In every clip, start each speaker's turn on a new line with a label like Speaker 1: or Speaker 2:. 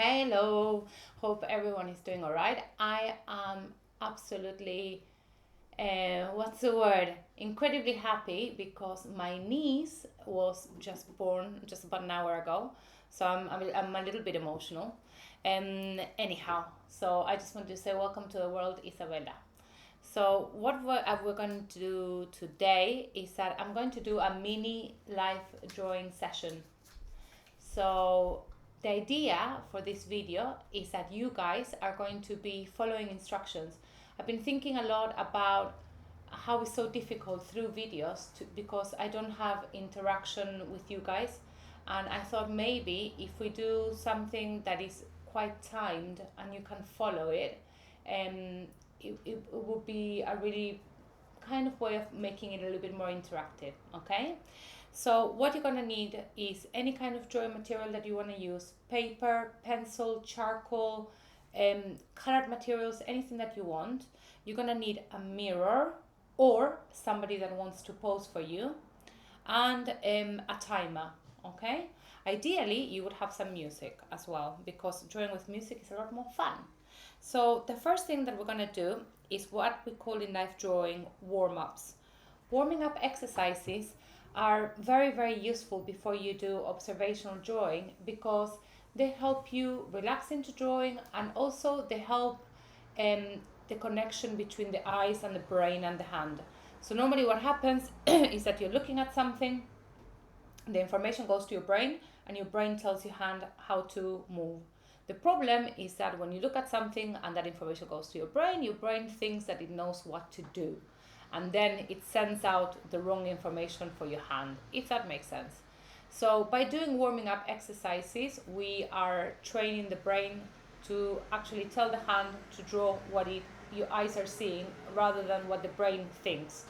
Speaker 1: Hello, hope everyone is doing all right. I am absolutely, what's the word? Incredibly happy because my niece was just born just about an hour ago. So I'm a little bit emotional. Anyhow, so I just want to say welcome to the world, Isabella. So what we're going to do today is that I'm going to do a mini life drawing session. So the idea for this video is that you guys are going to be following instructions. I've been thinking a lot about how it's so difficult through videos because I don't have interaction with you guys, and I thought maybe if we do something that is quite timed and you can follow it, it would be a really kind of way of making it a little bit more interactive. Okay, so what you're gonna need is any kind of drawing material that you want to use: paper, pencil, charcoal, colored materials, anything that you want. You're gonna need a mirror or somebody that wants to pose for you, and a timer. Okay, ideally you would have some music as well, because drawing with music is a lot more fun. So the first thing that we're gonna do is what we call in life drawing warm-ups. Warming up exercises are very, very useful before you do observational drawing, because they help you relax into drawing, and also they help um, the connection between the eyes and the brain and the hand. So normally what happens is that you're looking at something, the information goes to your brain, and your brain tells your hand how to move. The problem is that when you look at something and that information goes to your brain thinks that it knows what to do. And then it sends out the wrong information for your hand, if that makes sense. So by doing warming up exercises, we are training the brain to actually tell the hand to draw what your eyes are seeing rather than what the brain thinks.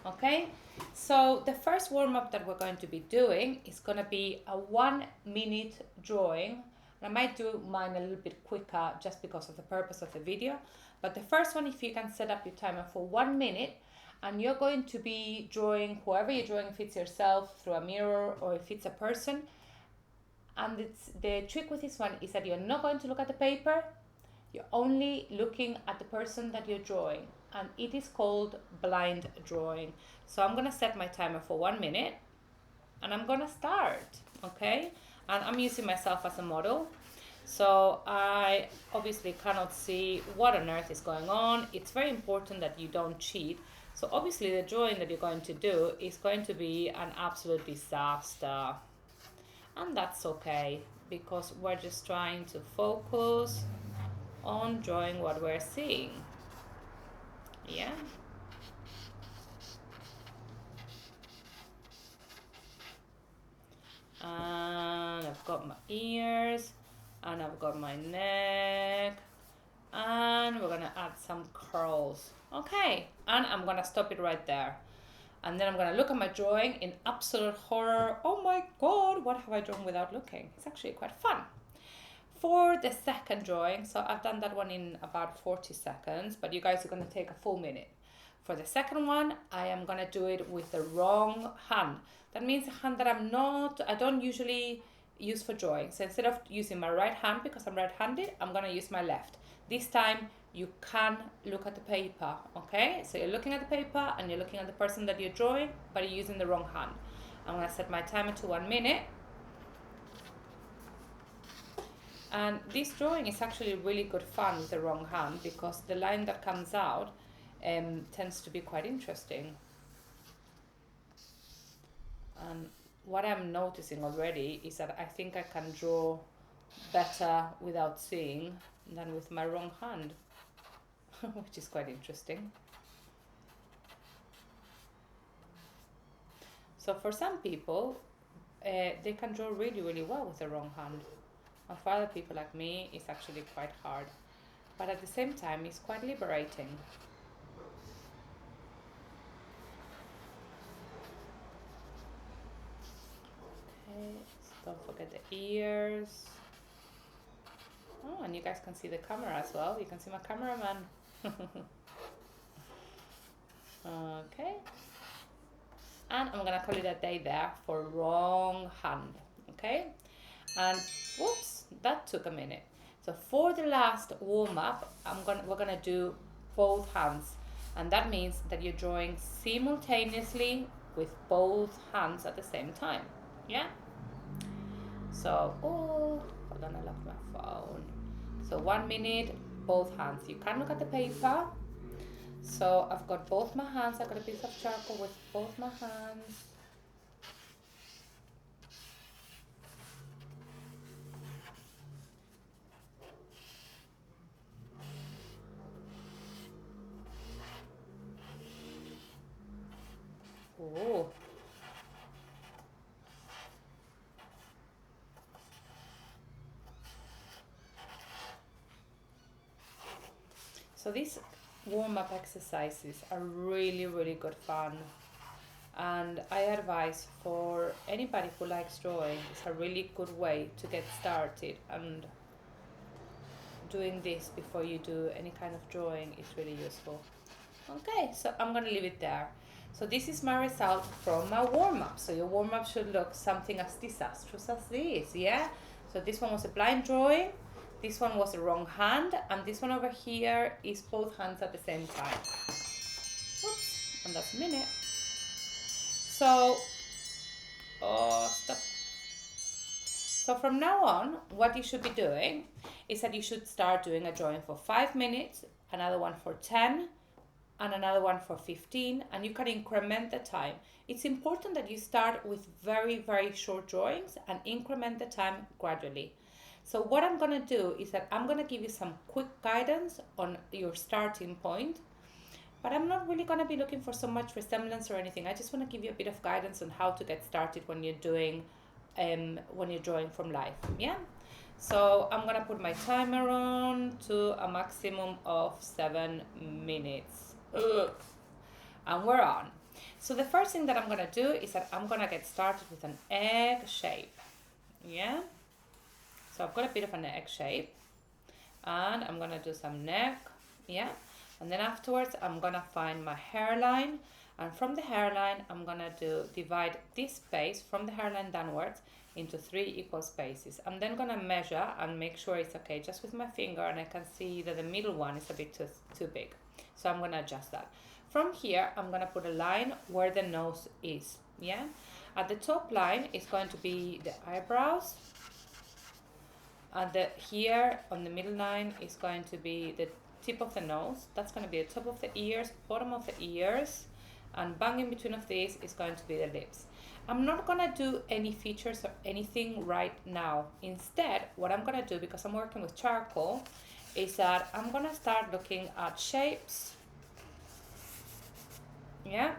Speaker 1: Okay, so the first warm up that we're going to be doing is going to be a 1 minute drawing. I might do mine a little bit quicker just because of the purpose of the video. But the first one, if you can set up your timer for 1 minute, and you're going to be drawing whoever you're drawing, if it's yourself through a mirror or if it's a person. And the trick with this one is that you're not going to look at the paper, you're only looking at the person that you're drawing, and it is called blind drawing. So I'm going to set my timer for 1 minute and I'm going to start. Okay, and I'm using myself as a model, so I obviously cannot see what on earth is going on. It's very important that you don't cheat. So obviously the drawing that you're going to do is going to be an absolute disaster, and that's okay, because we're just trying to focus on drawing what we're seeing. Yeah. And I've got my ears, and I've got my neck, and we're gonna add some curls. Okay, and I'm gonna stop it right there. And then I'm gonna look at my drawing in absolute horror. Oh my god, what have I drawn without looking? It's actually quite fun. For the second drawing, so I've done that one in about 40 seconds, but you guys are gonna take a full minute. For the second one, I am gonna do it with the wrong hand. That means a hand that I don't usually use for drawing. So instead of using my right hand, because I'm right-handed, I'm gonna use my left. This time you can look at the paper, okay? So you're looking at the paper and you're looking at the person that you're drawing, but you're using the wrong hand. I'm gonna set my timer to 1 minute. And this drawing is actually really good fun with the wrong hand, because the line that comes out tends to be quite interesting. And what I'm noticing already is that I think I can draw better without seeing than with my wrong hand, which is quite interesting. So for some people, they can draw really, really well with the wrong hand. And for other people like me, it's actually quite hard. But at the same time, it's quite liberating. Okay, so don't forget the ears. Oh, and you guys can see the camera as well. You can see my cameraman. Okay. And I'm gonna call it a day there for wrong hand. Okay. And whoops, That took a minute. So for the last warm up, we're gonna do both hands, and that means that you're drawing simultaneously with both hands at the same time. Yeah. So hold on, I left my phone. So 1 minute, both hands. You can look at the paper. So I've got both my hands. I've got a piece of charcoal with both my hands. Oh. So these warm-up exercises are really, really good fun. And I advise for anybody who likes drawing, it's a really good way to get started, and doing this before you do any kind of drawing is really useful. Okay, so I'm gonna leave it there. So this is my result from my warm-up. So your warm-up should look something as disastrous as this, yeah? So this one was a blind drawing, this one was a wrong hand, and this one over here is both hands at the same time. Oops, and that's a minute. So, stop. So from now on, what you should be doing is that you should start doing a drawing for 5 minutes, another one for 10, and another one for 15, and you can increment the time. It's important that you start with very, very short drawings and increment the time gradually. So what I'm gonna do is that I'm gonna give you some quick guidance on your starting point, but I'm not really gonna be looking for so much resemblance or anything. I just wanna give you a bit of guidance on how to get started when you're doing, when you're drawing from life, yeah? So I'm gonna put my timer on to a maximum of 7 minutes. And we're on. So the first thing that I'm gonna do is that I'm gonna get started with an egg shape, yeah? So I've got a bit of an egg shape, and I'm gonna do some neck, yeah? And then afterwards I'm gonna find my hairline, and from the hairline I'm gonna divide this space from the hairline downwards into 3 equal spaces. I'm then gonna measure and make sure it's okay just with my finger, and I can see that the middle one is a bit too big. So I'm gonna adjust that. From here, I'm gonna put a line where the nose is, yeah? At the top line is going to be the eyebrows, and here on the middle line is going to be the tip of the nose. That's gonna be the top of the ears, bottom of the ears, and bang in between of these is going to be the lips. I'm not gonna do any features or anything right now. Instead, what I'm gonna do, because I'm working with charcoal, is that I'm gonna start looking at shapes. Yeah,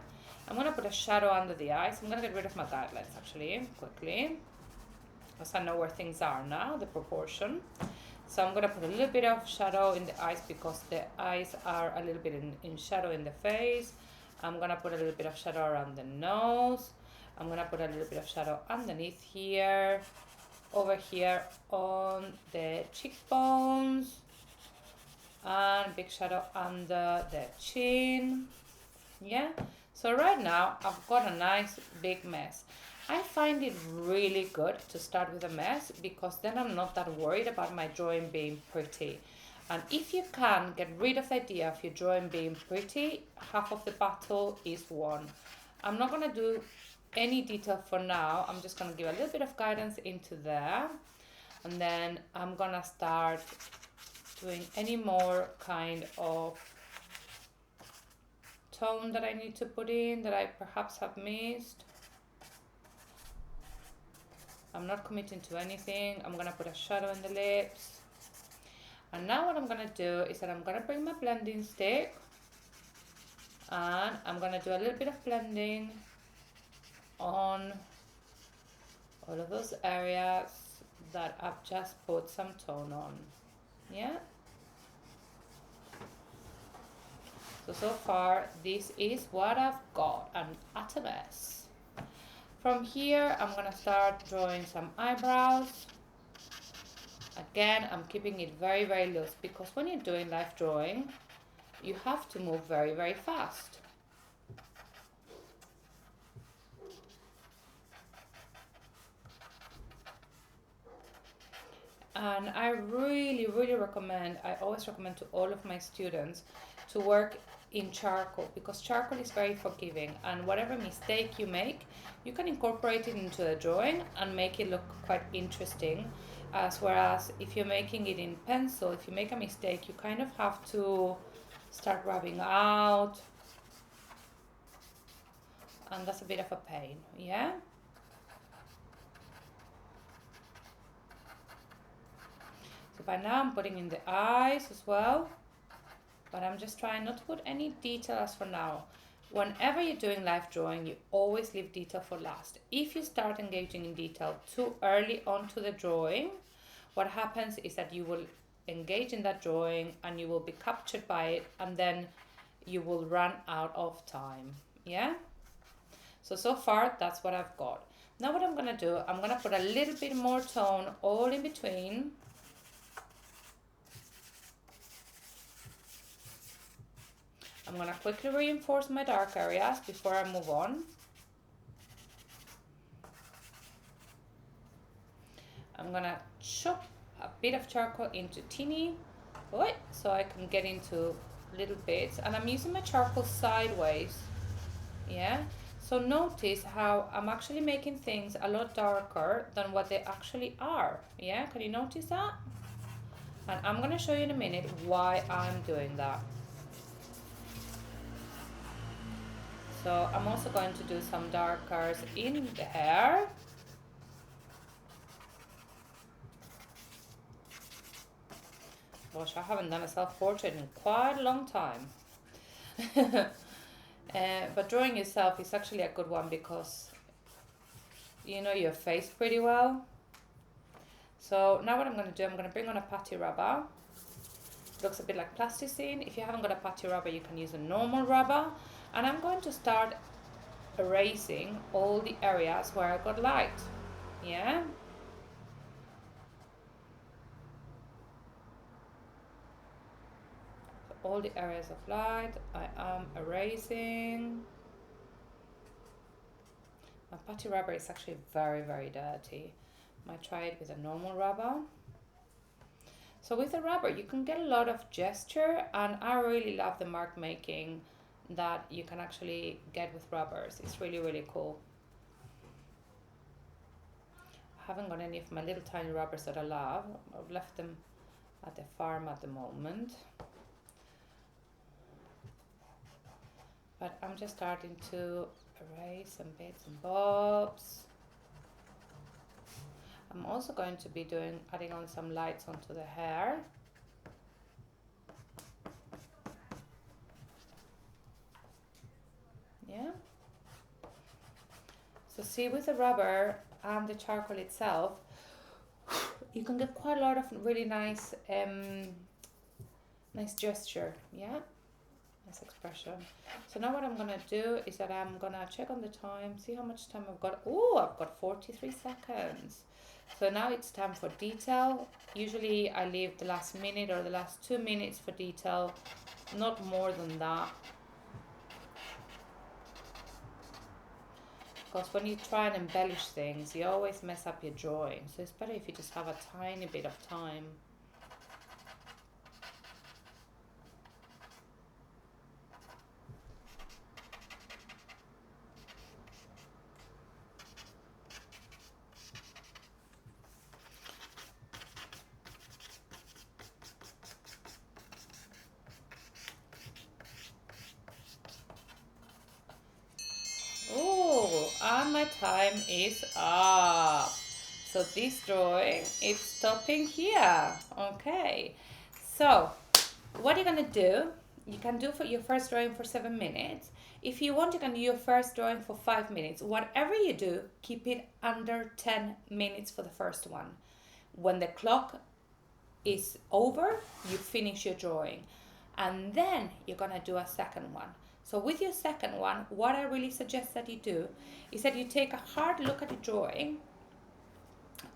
Speaker 1: I'm gonna put a shadow under the eyes. I'm gonna get rid of my guidelines actually, quickly, because I know where things are now, the proportion. So I'm gonna put a little bit of shadow in the eyes because the eyes are a little bit in shadow in the face. I'm gonna put a little bit of shadow around the nose. I'm gonna put a little bit of shadow underneath here, over here on the cheekbones, and big shadow under the chin. Yeah, so right now I've got a nice big mess. I find it really good to start with a mess because then I'm not that worried about my drawing being pretty. And if you can get rid of the idea of your drawing being pretty, half of the battle is won. I'm not going to do any detail for now. I'm just going to give a little bit of guidance into there. And then I'm going to start doing any more kind of tone that I need to put in that I perhaps have missed. I'm not committing to anything. I'm gonna put a shadow in the lips. And now what I'm gonna do is that I'm gonna bring my blending stick and I'm gonna do a little bit of blending on all of those areas that I've just put some tone on. Yeah. So far, this is what I've got, an utter mess. From here, I'm gonna start drawing some eyebrows. Again, I'm keeping it very, very loose because when you're doing live drawing, you have to move very, very fast. And I really, really recommend, I always recommend to all of my students to work in charcoal, because charcoal is very forgiving, and whatever mistake you make, you can incorporate it into the drawing and make it look quite interesting. As whereas if you're making it in pencil, if you make a mistake, you kind of have to start rubbing out, and that's a bit of a pain, yeah? So by now I'm putting in the eyes as well, but I'm just trying not to put any details for now. Whenever you're doing live drawing, you always leave detail for last. If you start engaging in detail too early onto the drawing, what happens is that you will engage in that drawing and you will be captured by it, and then you will run out of time, yeah? So far that's what I've got. Now what I'm gonna do, I'm gonna put a little bit more tone all in between. I'm gonna quickly reinforce my dark areas before I move on. I'm gonna chop a bit of charcoal into teeny, so I can get into little bits, and I'm using my charcoal sideways, yeah? So notice how I'm actually making things a lot darker than what they actually are, yeah? Can you notice that? And I'm gonna show you in a minute why I'm doing that. So I'm also going to do some darkers in the hair. Gosh, I haven't done a self-portrait in quite a long time. But drawing yourself is actually a good one because you know your face pretty well. So now what I'm going to do, I'm going to bring on a putty rubber. It looks a bit like plasticine. If you haven't got a putty rubber, you can use a normal rubber. And I'm going to start erasing all the areas where I got light, yeah? So all the areas of light I am erasing. My putty rubber is actually very, very dirty. I might try it with a normal rubber. So with a rubber you can get a lot of gesture, and I really love the mark making that you can actually get with rubbers. It's really, really cool. I haven't got any of my little tiny rubbers that I love. I've left them at the farm at the moment. But I'm just starting to erase some bits and bobs. I'm also going to be adding on some lights onto the hair. Yeah. So see, with the rubber and the charcoal itself, you can get quite a lot of really nice nice gesture, yeah, nice expression. So now what I'm gonna do is that I'm gonna check on the time, see how much time I've got. Oh, I've got 43 seconds. So now it's time for detail. Usually I leave the last minute or the last 2 minutes for detail, not more than that. Because when you try and embellish things, you always mess up your drawing. So it's better if you just have a tiny bit of time. Oh, and my time is up. So this drawing is stopping here. Okay. So what you're gonna do, you can do for your first drawing for 7 minutes. If you want, you can do your first drawing for 5 minutes. Whatever you do, keep it under 10 minutes for the first one. When the clock is over, you finish your drawing. And then you're gonna do a second one. So with your second one, what I really suggest that you do is that you take a hard look at the drawing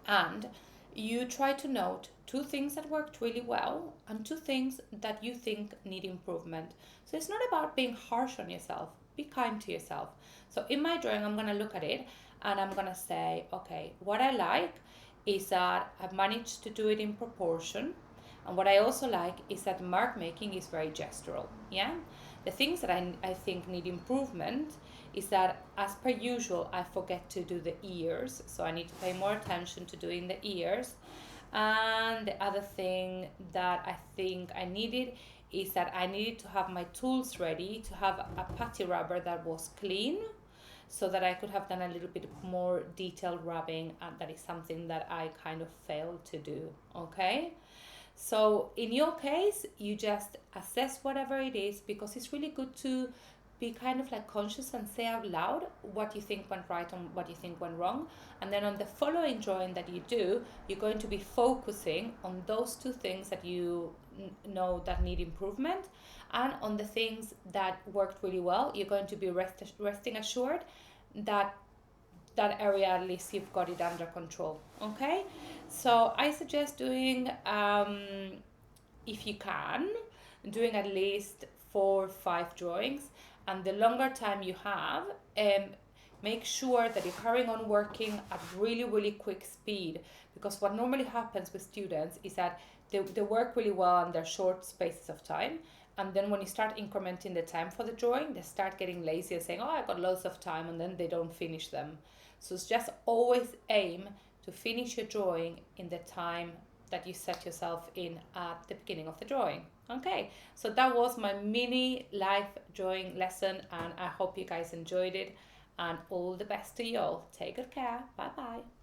Speaker 1: and you try to note 2 things that worked really well and 2 things that you think need improvement. So it's not about being harsh on yourself. Be kind to yourself. So in my drawing, I'm going to look at it and I'm going to say, okay, what I like is that I've managed to do it in proportion. And what I also like is that mark making is very gestural. Yeah. The things that I think need improvement is that, as per usual, I forget to do the ears. So I need to pay more attention to doing the ears. And the other thing that I think I needed is that I needed to have my tools ready to have a putty rubber that was clean, so that I could have done a little bit more detailed rubbing, and that is something that I kind of failed to do. Okay. So in your case, you just assess whatever it is, because it's really good to be kind of like conscious and say out loud what you think went right and what you think went wrong. And then on the following drawing that you do, you're going to be focusing on those two things that you know that need improvement, and on the things that worked really well, you're going to be resting assured that that area, at least you've got it under control. Okay. So I suggest doing, if you can, doing at least 4 or 5 drawings. And the longer time you have, make sure that you're carrying on working at really, really quick speed. Because what normally happens with students is that they work really well in their short spaces of time. And then when you start incrementing the time for the drawing, they start getting lazy and saying, oh, I got loads of time, and then they don't finish them. So it's just always aim to finish your drawing in the time that you set yourself in at the beginning of the drawing. Okay, so that was my mini life drawing lesson, and I hope you guys enjoyed it, and all the best to you all. Take good care. Bye bye.